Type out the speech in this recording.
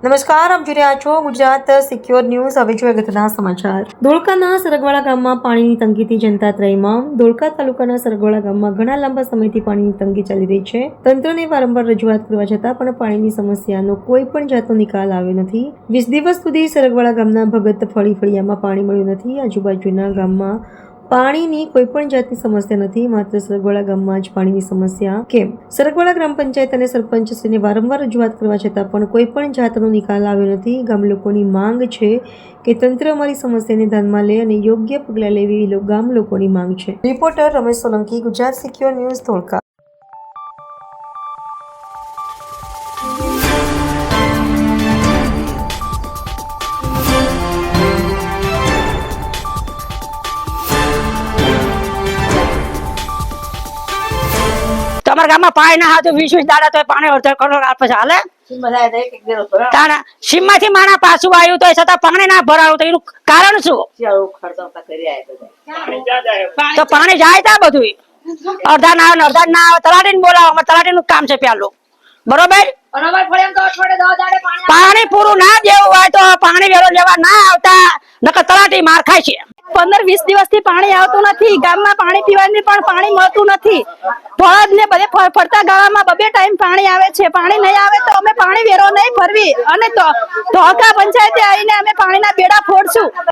નમસ્કાર, આપ જોઈ રહ્યા છો ગુજરાત સિક્યોર ન્યૂઝ। હવે જોઈએ અગત્યના સમાચાર। ધોળકાના સરગવાડા ગામમાં પાણીની તંગીથી જનતા ત્રયમાં। ધોળકા તાલુકાના સરગવાડા ગામમાં ઘણા લાંબા સમયથી પાણીની તંગી ચાલી રહી છે। તંત્રને વારંવાર રજૂઆત કરવા છતાં પણ પાણીની સમસ્યાનો કોઈ પણ જાતનો નિકાલ આવ્યો નથી। 20 દિવસ સુધી સરગવાડા ગામના ભગત ફળિયામાં પાણી મળ્યું નથી। આજુબાજુના ગામમાં પાણીની કોઈ પણ જાતની સમસ્યા નથી, માત્ર સરગવાડા ગામમાં જ પાણીની સમસ્યા કેમ? સરગવાડા ગ્રામ પંચાયત અને સરપંચશ્રીને વારંવાર રજૂઆત કરવા છતાં પણ કોઈ પણ જાતનો નિકાલ આવ્યો નથી। ગામ લોકોની માંગ છે કે તંત્ર અમારી સમસ્યાને ધ્યાનમાં લે અને યોગ્ય પગલાં લે એવી ગામ લોકોની માંગ છે। Reporter Ramesh Solanki, Gujarat secure news, Dholka. તમારા ગામમાં પાણી ના હતું 20 દાડા તો પાણી અડધો કરોડ આપે છે હાલે સીમમાંથી માણા પાછું આવ્યું તો છતાં પાણી ના ભરાયું તો એનું કારણ શું? તો પાણી જાય તા બધું અડધા ના આવે તલાટી ને બોલાવો, તલાટી નું કામ છે પેલું, બરોબર? પાણી પૂરું ના દેવું હોય તો પાણી વેરો લેવા ના આવતા નકર તલાટી માર ખાય છે। 15-20 દિવસથી પાણી આવતું નથી। ગામમાં પાણી પીવાની પણ પાણી મળતું નથી। ફળદ ને બધે ફરતા ગામમાં 2 ટાઈમ પાણી આવે છે। પાણી નહીં આવે તો અમે પાણી વેરો નહીં ભરવી અને તો ધોળકા પંચાયતે આવીને અમે પાણીના બેડા ફોડશું।